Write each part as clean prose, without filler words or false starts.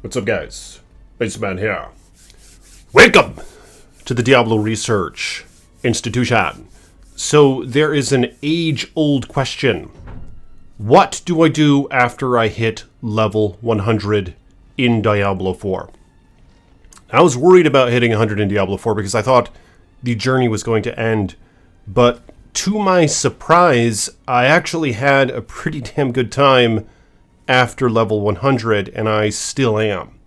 What's up, guys? Iceman here. Welcome to the Diablo Research Institution. So there is an age-old question. What do I do after I hit level 100 in Diablo 4? I was worried about hitting 100 in Diablo 4 because I thought the journey was going to end. But to my surprise, I actually had a pretty damn good time after level 100, and I still am.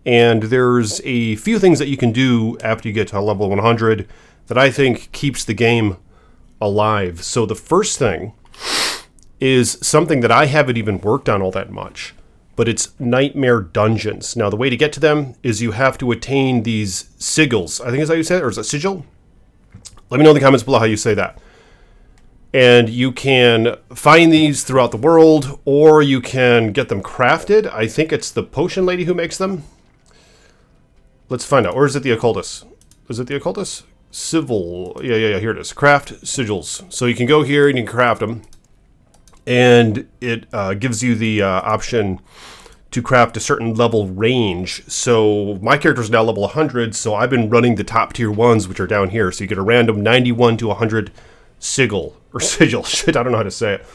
And there's a few things that you can do after you get to level 100 that I think keeps the game alive. So the first thing is something that I haven't even worked on all that much, but it's nightmare dungeons. Now, the way to get to them is you have to attain these sigils. I think is how you say it, or is it sigil? Let me know in the comments below how you say that. And you can find these throughout the world, or you can get them crafted. I think it's the potion lady who makes them. Let's find out. Or is it the occultist? Is it the occultist? Civil. Yeah, here it is. Craft sigils. So you can go here and you can craft them. And it gives you the option to craft a certain level range. So my character is now level 100, so I've been running the top tier ones, which are down here. So you get a random 91 to 100 sigil. Or sigil. Shit, I don't know how to say it.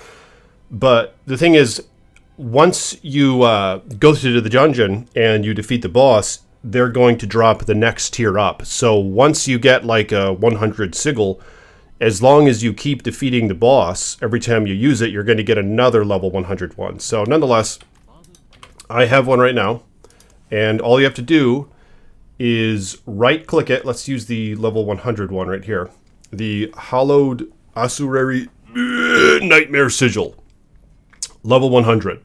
But the thing is, once you go through the dungeon and you defeat the boss, they're going to drop the next tier up. So once you get like a 100 sigil, as long as you keep defeating the boss, every time you use it, you're going to get another level 100 one. So nonetheless, I have one right now. And all you have to do is right-click it. Let's use the level 100 one right here. The Hallowed Asurari Nightmare Sigil. Level 100.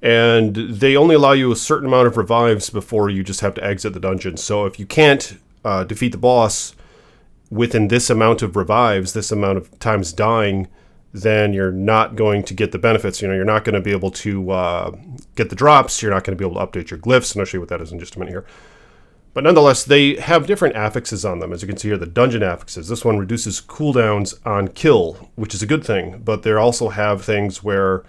And they only allow you a certain amount of revives before you just have to exit the dungeon. So if you can't defeat the boss within this amount of revives, this amount of times dying, then you're not going to get the benefits. You know, you're not going to be able to get the drops. You're not going to be able to update your glyphs. And I'll show you what that is in just a minute here. But nonetheless, they have different affixes on them. As you can see here, the dungeon affixes. This one reduces cooldowns on kill, which is a good thing. But they also have things where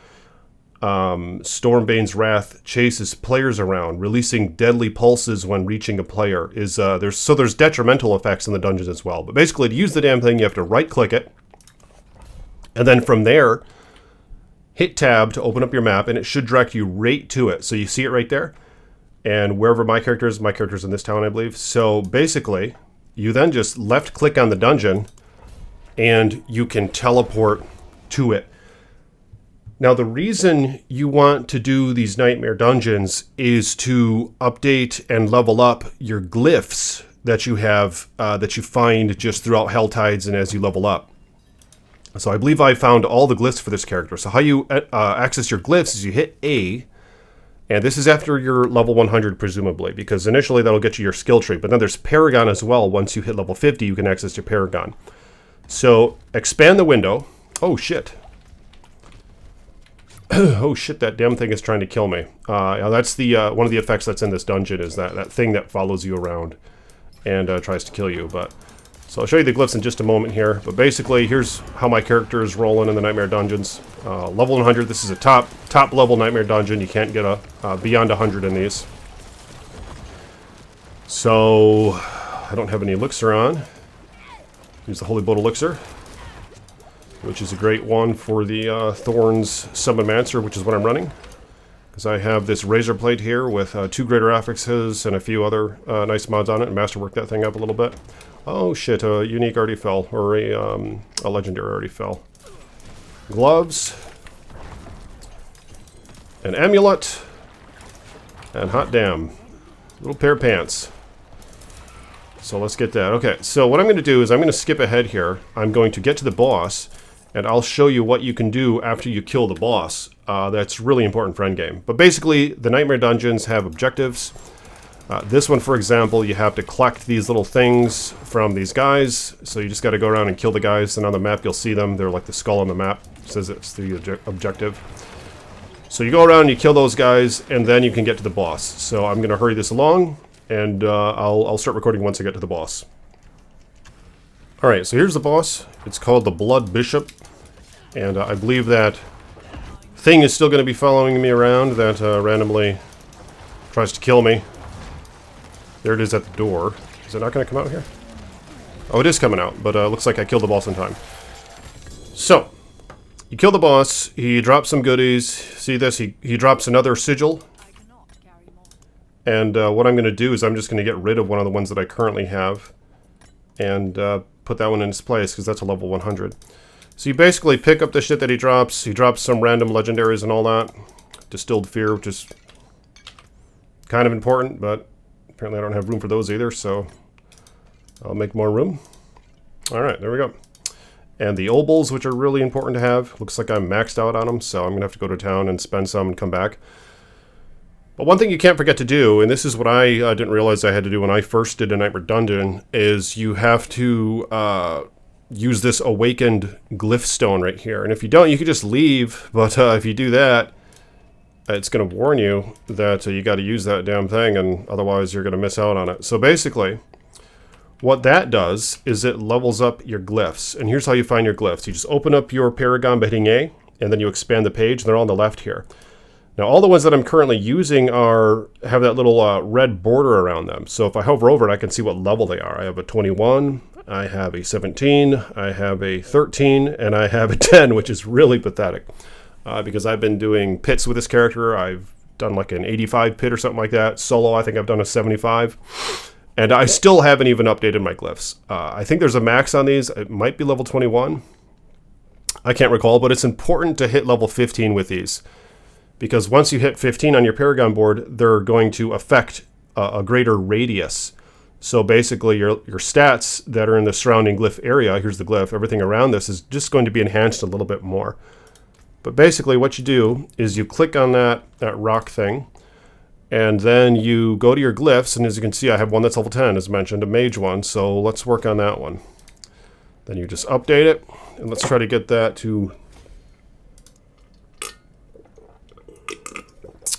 Stormbane's Wrath chases players around, releasing deadly pulses when reaching a player. There's detrimental effects in the dungeons as well. But basically, to use the damn thing, you have to right-click it. And then from there, hit tab to open up your map, and it should direct you right to it. So you see it right there. And wherever my character's in this town, I believe. So basically, you then just left-click on the dungeon, and you can teleport to it. Now, the reason you want to do these nightmare dungeons is to update and level up your glyphs that you have, that you find just throughout Helltides and as you level up. So I believe I found all the glyphs for this character. So how you access your glyphs is you hit A. And this is after you're level 100, presumably, because initially that'll get you your skill tree. But then there's Paragon as well. Once you hit level 50, you can access your Paragon. So expand the window. Oh, shit. Oh, shit, that damn thing is trying to kill me. That's the one of the effects that's in this dungeon is that thing that follows you around and tries to kill you. So I'll show you the glyphs in just a moment here. But basically, here's how my character is rolling in the Nightmare Dungeons. Level 100, this is a top level Nightmare Dungeon. You can't get beyond 100 in these. So, I don't have any elixir on. Use the Holy Bolt Elixir, which is a great one for the Thorns Summon-Mancer, which is what I'm running. Because I have this Razor Plate here with 2 greater affixes and a few other nice mods on it, and Masterwork that thing up a little bit. Oh shit, a unique already fell, or a legendary already fell. Gloves. An amulet. And hot damn. Little pair of pants. So let's get that. Okay, so what I'm going to do is I'm going to skip ahead here. I'm going to get to the boss, and I'll show you what you can do after you kill the boss. That's really important for endgame. But basically, the Nightmare Dungeons have objectives. This one, for example, you have to collect these little things from these guys. So you just got to go around and kill the guys, and on the map you'll see them. They're like the skull on the map. It says it's the objective. So you go around, you kill those guys, and then you can get to the boss. So I'm going to hurry this along, and I'll start recording once I get to the boss. Alright, so here's the boss. It's called the Blood Bishop. And I believe that thing is still going to be following me around, that randomly Tries to kill me. There it is at the door. Is it not going to come out here? Oh, it is coming out, but looks like I killed the boss in time. So, you kill the boss, he drops some goodies. See this? He drops another sigil. And what I'm going to do is I'm just going to get rid of one of the ones that I currently have. And put that one in its place, because that's a level 100. So you basically pick up the shit that he drops. He drops some random legendaries and all that. Distilled Fear, which is kind of important, but apparently I don't have room for those either, so I'll make more room. Alright, there we go. And the obols, which are really important to have. Looks like I'm maxed out on them, so I'm going to have to go to town and spend some and come back. But one thing you can't forget to do, and this is what I didn't realize I had to do when I first did a Nightmare Dungeon, is you have to use this awakened glyph stone right here. And if you don't, you can just leave, but if you do that, it's going to warn you that you got to use that damn thing, and otherwise you're going to miss out on it. So basically, what that does is it levels up your glyphs. And here's how you find your glyphs. You just open up your Paragon by hitting A, and then you expand the page, and they're on the left here. Now, all the ones that I'm currently using have that little red border around them. So if I hover over it, I can see what level they are. I have a 21, I have a 17, I have a 13, and I have a 10, which is really pathetic. Because I've been doing pits with this character. I've done like an 85 pit or something like that. Solo, I think I've done a 75. And I still haven't even updated my glyphs. I think there's a max on these. It might be level 21. I can't recall, but it's important to hit level 15 with these. Because once you hit 15 on your Paragon board, they're going to affect a greater radius. So basically, your stats that are in the surrounding glyph area, here's the glyph, everything around this is just going to be enhanced a little bit more. But basically what you do is you click on that rock thing, and then you go to your glyphs, and as you can see, I have one that's level 10, as mentioned, a mage one, so let's work on that one. Then you just update it, and let's try to get that to...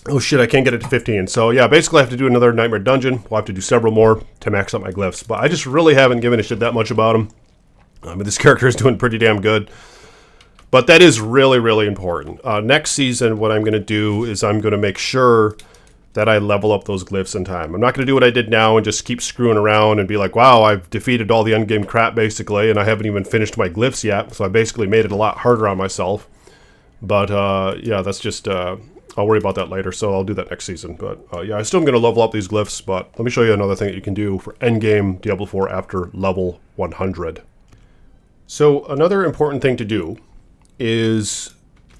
Oh shit, I can't get it to 15. So yeah, basically I have to do another Nightmare Dungeon. We'll have to do several more to max out my glyphs. But I just really haven't given a shit that much about them. I mean, this character is doing pretty damn good. But that is really, really important. Next season, what I'm going to do is I'm going to make sure that I level up those glyphs in time. I'm not going to do what I did now and just keep screwing around and be like, wow, I've defeated all the endgame crap basically, and I haven't even finished my glyphs yet. So I basically made it a lot harder on myself. But yeah, that's just... I'll worry about that later, so I'll do that next season. But yeah, I still am going to level up these glyphs, but let me show you another thing that you can do for endgame Diablo 4 after level 100. So another important thing to do is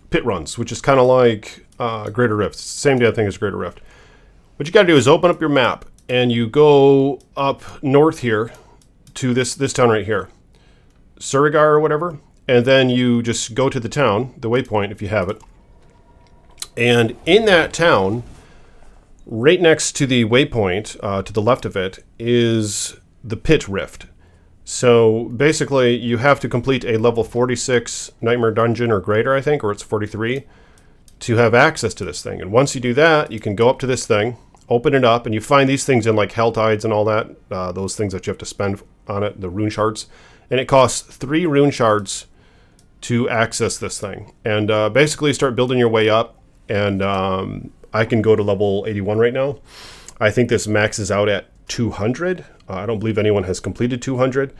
pit runs, which is kind of like Greater Rift. It's the same damn thing as Greater Rift. What you got to do is open up your map, and you go up north here to this town right here, Surrigar or whatever, and then you just go to the town, the waypoint if you have it. And in that town, right next to the waypoint, to the left of it, is the Pit Rift. So basically, you have to complete a level 46 Nightmare Dungeon or greater, I think, or it's 43, to have access to this thing. And once you do that, you can go up to this thing, open it up, and you find these things in like Hell Tides and all that, those things that you have to spend on it, the rune shards. And it costs 3 rune shards to access this thing. And basically start building your way up. And I can go to level 81 right now. I think this maxes out at 200. I don't believe anyone has completed 200.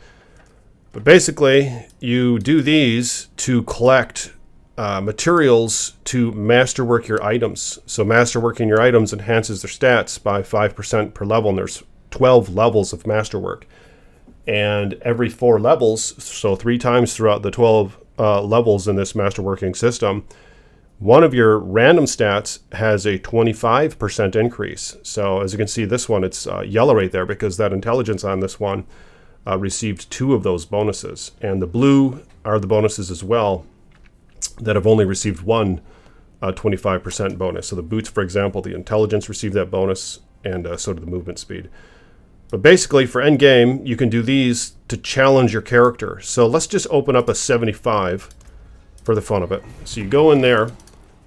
But basically, you do these to collect materials to masterwork your items. So masterworking your items enhances their stats by 5% per level. And there's 12 levels of masterwork. And every 4 levels, so 3 times throughout the 12 levels in this masterworking system, one of your random stats has a 25% increase. So as you can see, this one, it's yellow right there because that intelligence on this one received 2 of those bonuses. And the blue are the bonuses as well that have only received 1 25% bonus. So the boots, for example, the intelligence received that bonus, and so did the movement speed. But basically, for endgame, you can do these to challenge your character. So let's just open up a 75 for the fun of it. So you go in there,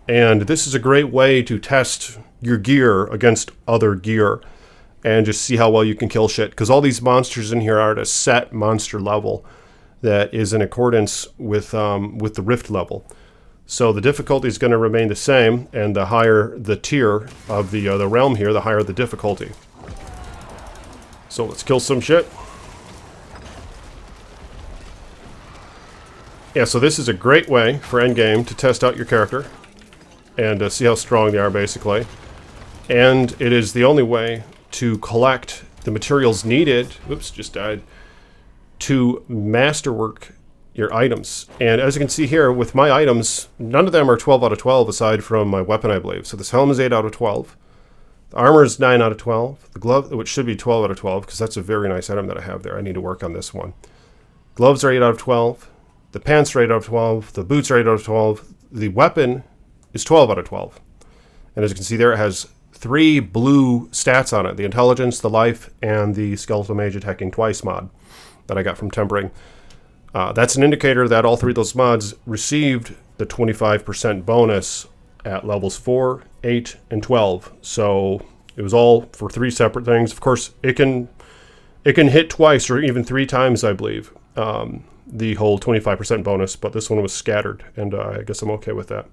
and this is a great way to test your gear against other gear and just see how well you can kill shit. Because all these monsters in here are at a set monster level that is in accordance with the Rift level. So the difficulty is going to remain the same, and the higher the tier of the realm here, the higher the difficulty. So let's kill some shit. Yeah, so this is a great way for endgame to test out your character and see how strong they are, basically. And it is the only way to collect the materials needed, oops, just died, to masterwork your items. And as you can see here, with my items, none of them are 12 out of 12 aside from my weapon, I believe. So this helm is 8 out of 12. The armor is 9 out of 12. The glove, which should be 12 out of 12, because that's a very nice item that I have there. I need to work on this one. Gloves are 8 out of 12. The pants are 8 out of 12. The boots are 8 out of 12. The weapon is 12 out of 12. And as you can see there, it has 3 blue stats on it. The intelligence, the life, and the skeletal mage attacking twice mod that I got from tempering. That's an indicator that all 3 of those mods received the 25% bonus at levels 4, 8, and 12. So it was all for 3 separate things. Of course, it can hit twice or even 3 times, I believe, the whole 25% bonus, but this one was scattered, and I guess I'm okay with that.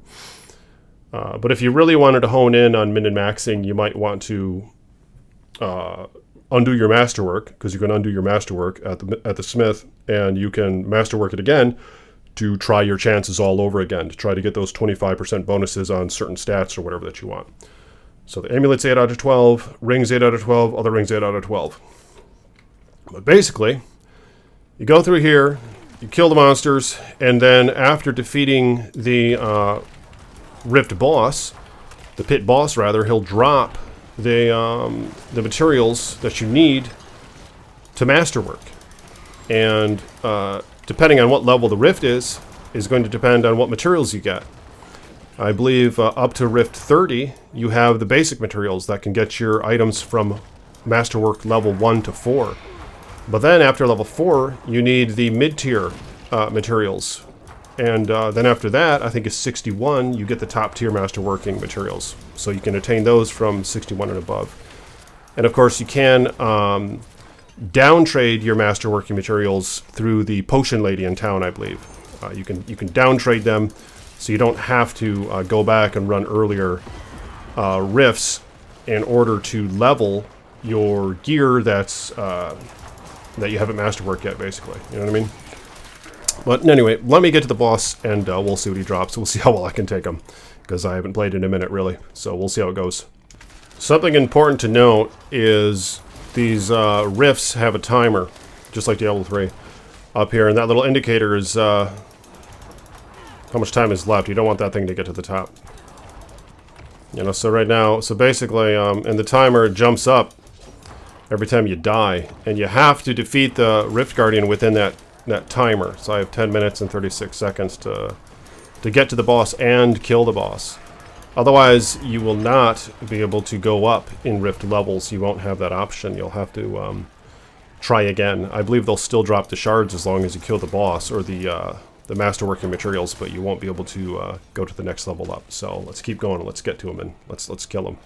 But if you really wanted to hone in on min and maxing, you might want to undo your masterwork, because you can undo your masterwork at the smith, and you can masterwork it again to try your chances all over again, to try to get those 25% bonuses on certain stats or whatever that you want. So the amulet's 8 out of 12, rings 8 out of 12, other rings 8 out of 12. But basically, you go through here, you kill the monsters, and then after defeating the Rift boss, the pit boss rather, he'll drop the materials that you need to masterwork. And depending on what level the Rift is going to depend on what materials you get. I believe up to Rift 30, you have the basic materials that can get your items from Masterwork level 1 to 4. But then after level 4, you need the mid-tier materials. And then after that, I think it's 61, you get the top-tier Masterworking materials. So you can attain those from 61 and above. And of course, you can downtrade your Masterworking materials through the Potion Lady in town, I believe. You can downtrade them, so you don't have to go back and run earlier rifts in order to level your gear that's that you haven't masterworked yet, basically. You know what I mean? But anyway, let me get to the boss, and we'll see what he drops. We'll see how well I can take him, because I haven't played in a minute, really. So we'll see how it goes. Something important to note is these rifts have a timer, just like Diablo 3, up here, and that little indicator is how much time is left. You don't want that thing to get to the top. You know, so right now, so basically, and the timer jumps up every time you die, and you have to defeat the Rift Guardian within that timer. So I have 10 minutes and 36 seconds to get to the boss and kill the boss. Otherwise, you will not be able to go up in Rift levels. You won't have that option. You'll have to try again. I believe they'll still drop the shards as long as you kill the boss or the masterworking materials, but you won't be able to go to the next level up. So let's keep going. Let's get to him and let's kill him.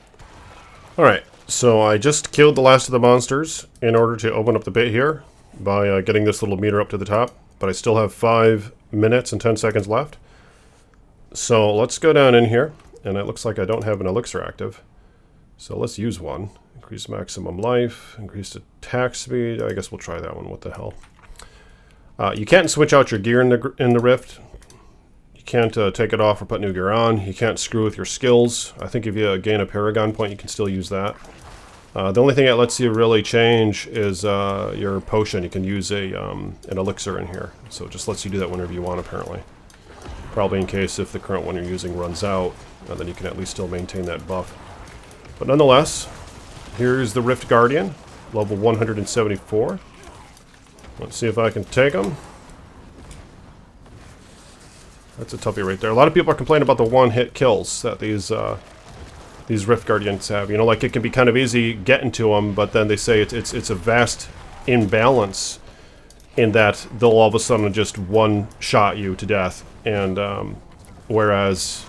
All right. So I just killed the last of the monsters in order to open up the bit here by getting this little meter up to the top, but I still have 5 minutes and 10 seconds left. So let's go down in here, and it looks like I don't have an elixir active. So let's use one. Increase maximum life, increase attack speed. I guess we'll try that one. What the hell? You can't switch out your gear in the Rift. You can't take it off or put new gear on. You can't screw with your skills. I think if you gain a Paragon point, you can still use that. The only thing that lets you really change is your potion. You can use an elixir in here. So it just lets you do that whenever you want, apparently. Probably in case if the current one you're using runs out, then you can at least still maintain that buff. But nonetheless, here's the Rift Guardian, level 174. Let's see if I can take him. That's a toughie right there. A lot of people are complaining about the one-hit kills that these Rift Guardians have. You know, like it can be kind of easy getting to them, but then they say it's a vast imbalance in that they'll all of a sudden just one-shot you to death, and whereas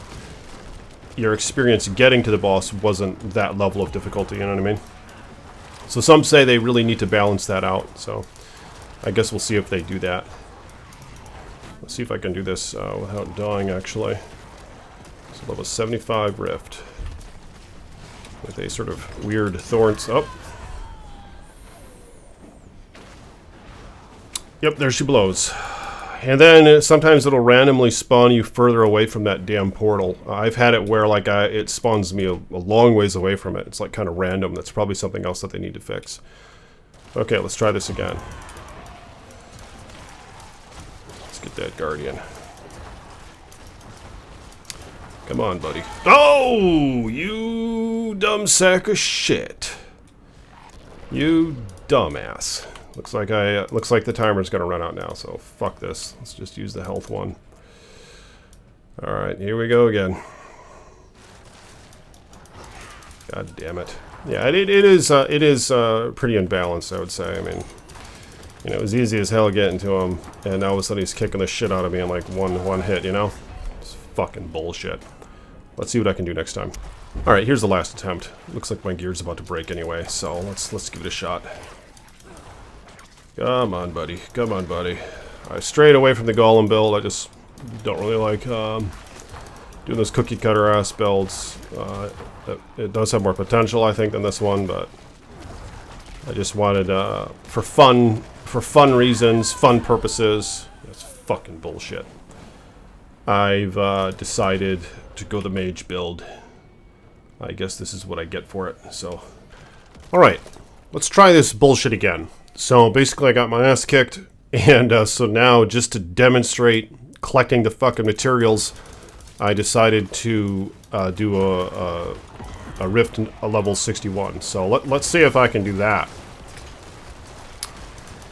your experience getting to the boss wasn't that level of difficulty, you know what I mean? So some say they really need to balance that out, so I guess we'll see if they do that. Let's see if I can do this without dying, actually. Level 75 Rift. With a sort of weird thorns. Oh. Yep, there she blows. And then sometimes it'll randomly spawn you further away from that damn portal. I've had it where like it spawns me a long ways away from it. It's like kind of random. That's probably something else that they need to fix. Okay, let's try this again. Let's get that Guardian. Come on, buddy. Oh, you dumb sack of shit. You dumbass. Looks like the timer's gonna run out now, so fuck this. Let's just use the health one. Alright, here we go again. God damn it. Yeah, it is pretty imbalanced, I would say. I mean, you know, it was easy as hell getting to him, and now all of a sudden he's kicking the shit out of me in like one hit, you know? It's fucking bullshit. Let's see what I can do next time. Alright, here's the last attempt. Looks like my gear's about to break anyway, so let's give it a shot. Come on, buddy. Come on, buddy. I strayed away from the golem build. I just don't really like doing those cookie cutter ass builds. It does have more potential, I think, than this one, but I just wanted for fun reasons, fun purposes. That's fucking bullshit. I've decided to go the mage build. I guess this is what I get for it. So, all right, let's try this bullshit again. So basically I got my ass kicked, and so now just to demonstrate collecting the fucking materials, I decided to do a rift a level 61. So let's see if I can do that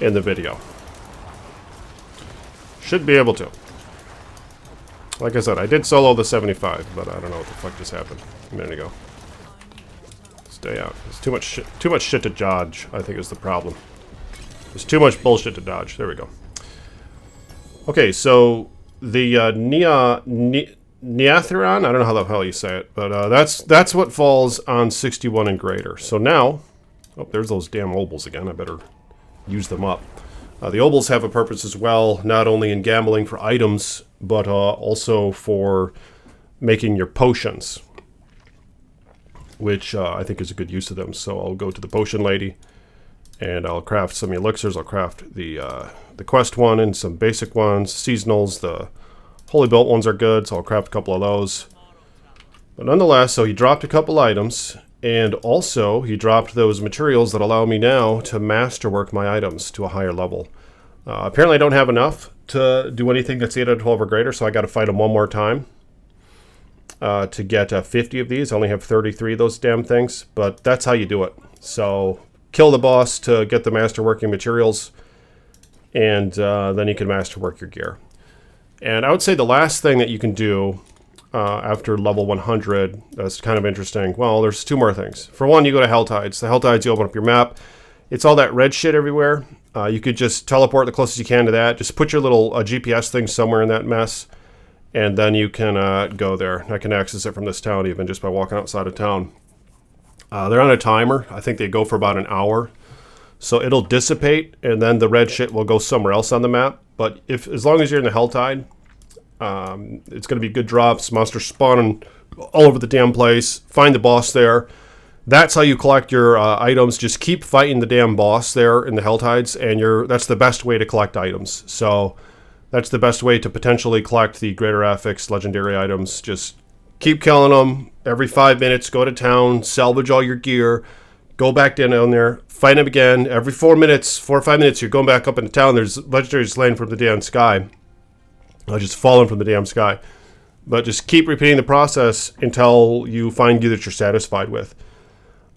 in the video. Should be able to. Like I said, I did solo the 75, but I don't know what the fuck just happened a minute ago. Stay out. There's too much shit to dodge, I think is the problem. There's too much bullshit to dodge. There we go. Okay, so the Neatheron, I don't know how the hell you say it, but that's what falls on 61 and greater. So now, oh, there's those damn obols again. I better use them up. The obols have a purpose as well, not only in gambling for items, but also for making your potions, which I think is a good use of them. So I'll go to the potion lady, and I'll craft some elixirs. I'll craft the quest one and some basic ones, seasonals. The holy built ones are good, so I'll craft a couple of those. But nonetheless, so he dropped a couple items, and also he dropped those materials that allow me now to masterwork my items to a higher level. Apparently I don't have enough to do anything that's 8 out of 12 or greater, so I got to fight him one more time to get 50 of these. I only have 33 of those damn things, but that's how you do it. So kill the boss to get the masterworking materials, and then you can masterwork your gear. And I would say the last thing that you can do after level 100 that's kind of interesting. Well, there's two more things. For one, you go to Helltides. The Helltides, you open up your map. It's all that red shit everywhere. You could just teleport the closest you can to that. Just put your little GPS thing somewhere in that mess, and then you can go there. I can access it from this town even just by walking outside of town. They're on a timer. I think they go for about an hour. So it'll dissipate, and then the red shit will go somewhere else on the map. But as long as you're in the Helltide, it's going to be good drops. Monsters spawning all over the damn place. Find the boss there. That's how you collect your items. Just keep fighting the damn boss there in the Helltides, and that's the best way to collect items. So that's the best way to potentially collect the greater affix legendary items. Just keep killing them. Every 5 minutes, go to town, salvage all your gear, go back down there, fight them again. Every 4 or 5 minutes, you're going back up into town. There's legendaries laying from the damn sky. Just falling from the damn sky. But just keep repeating the process until you find gear that you're satisfied with.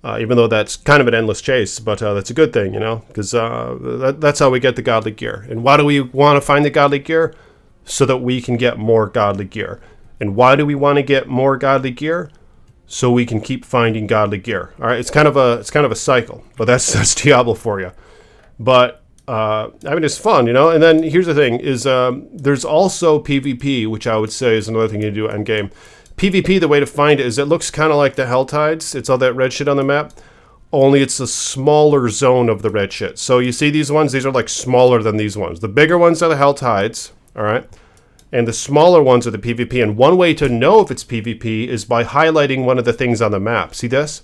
Even though that's kind of an endless chase, but that's a good thing, you know, because that's how we get the godly gear. And why do we want to find the godly gear? So that we can get more godly gear. And why do we want to get more godly gear? So we can keep finding godly gear. All right, it's kind of a cycle, but that's Diablo for you. But I mean, it's fun, you know. And then here's the thing: is there's also PvP, which I would say is another thing you do end game. PvP, the way to find it is it looks kind of like the Helltides. It's all that red shit on the map, only it's a smaller zone of the red shit. So you see these ones; these are like smaller than these ones. The bigger ones are the Helltides. All right. and the smaller ones are the PvP. And one way to know if it's PvP is by highlighting one of the things on the map. See this?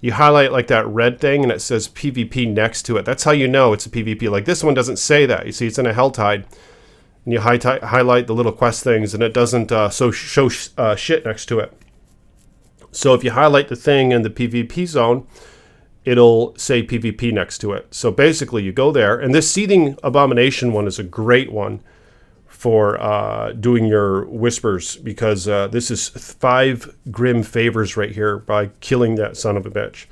You highlight like that red thing and it says PvP next to it. That's how you know it's a PvP. Like this one doesn't say that. You see, it's in a Helltide. And you highlight the little quest things and it doesn't show shit next to it. So if you highlight the thing in the PvP zone, it'll say PvP next to it. So basically you go there, and this Seething Abomination one is a great one for doing your whispers, because this is 5 grim favors right here by killing that son of a bitch.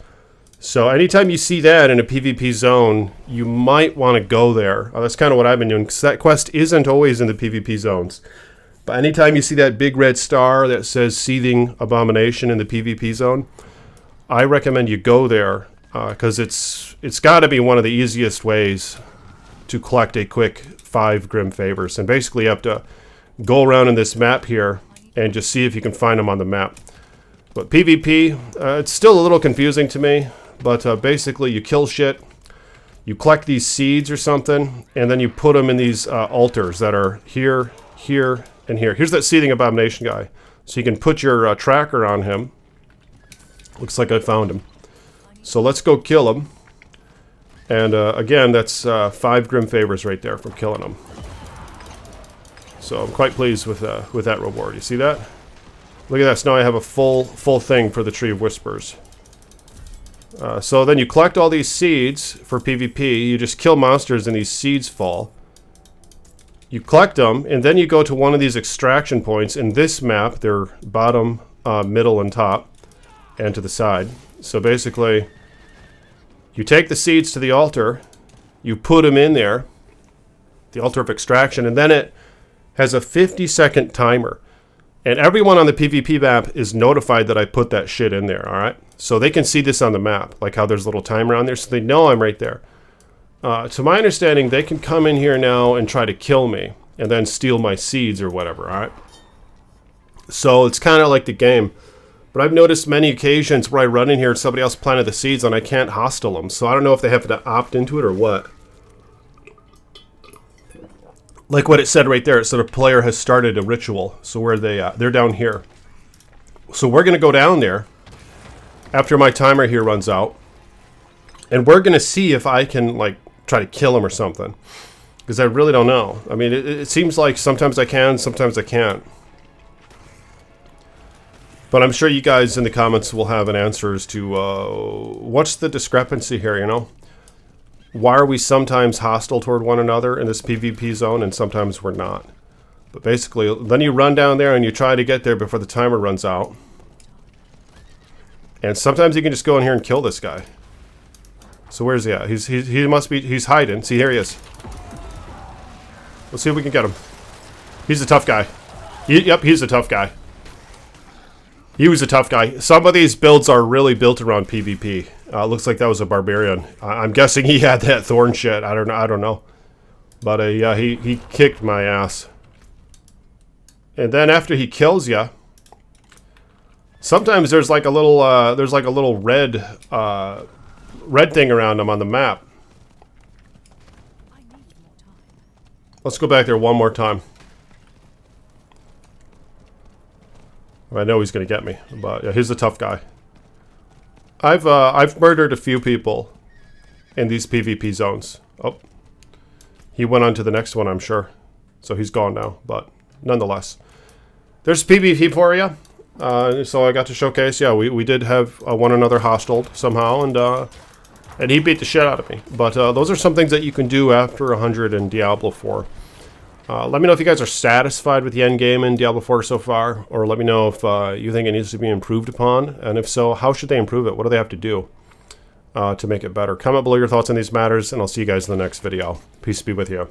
So anytime you see that in a PvP zone, you might want to go there. That's kind of what I've been doing, because that quest isn't always in the PvP zones. But anytime you see that big red star that says Seething Abomination in the PvP zone, I recommend you go there, because it's got to be one of the easiest ways to collect a quick 5 grim favors. And basically you have to go around in this map here and just see if you can find them on the map. But PvP, it's still a little confusing to me, but basically you kill shit, you collect these seeds or something, and then you put them in these altars that are here, here, and here. Here's that Seething Abomination guy. So you can put your tracker on him. Looks like I found him. So let's go kill him. And again, that's 5 grim favors right there from killing him. So I'm quite pleased with that reward. You see that? Look at that. So now I have a full thing for the Tree of Whispers. So then you collect all these seeds for PvP. You just kill monsters and these seeds fall. You collect them, and then you go to one of these extraction points. In this map, they're bottom, middle, and top, and to the side. So basically, you take the seeds to the altar, you put them in there, the altar of extraction, and then it has a 50-second timer. And everyone on the PvP map is notified that I put that shit in there, alright? So they can see this on the map, like how there's a little timer on there, so they know I'm right there. To my understanding, they can come in here now and try to kill me, and then steal my seeds or whatever, alright? So it's kind of like the game. But I've noticed many occasions where I run in here and somebody else planted the seeds and I can't hostile them. So I don't know if they have to opt into it or what. Like what it said right there. It said a player has started a ritual. So where are they at? They're down here. So we're going to go down there after my timer here runs out. And we're going to see if I can like try to kill him or something. Because I really don't know. I mean, it seems like sometimes I can, sometimes I can't. But I'm sure you guys in the comments will have an answer as to what's the discrepancy here, you know? Why are we sometimes hostile toward one another in this PvP zone and sometimes we're not? But basically, then you run down there and you try to get there before the timer runs out. And sometimes you can just go in here and kill this guy. So where's he at? He must be, he's hiding. See, here he is. Let's see if we can get him. He's a tough guy. Yep, he's a tough guy. He was a tough guy. Some of these builds are really built around PvP. Looks like that was a barbarian. I'm guessing he had that thorn shit. I don't know. But yeah, he kicked my ass. And then after he kills you, sometimes there's like a little red thing around him on the map. Let's go back there one more time. I know he's going to get me, but yeah, he's a tough guy. I've murdered a few people in these PvP zones. Oh, he went on to the next one, I'm sure. So he's gone now, but nonetheless. There's PvP for you. So I got to showcase, yeah, we did have one another hostile somehow, and he beat the shit out of me. But those are some things that you can do after 100 in Diablo 4. Let me know if you guys are satisfied with the end game in Diablo 4 so far, or let me know if you think it needs to be improved upon, and if so, how should they improve it? What do they have to do to make it better? Comment below your thoughts on these matters, and I'll see you guys in the next video. Peace be with you.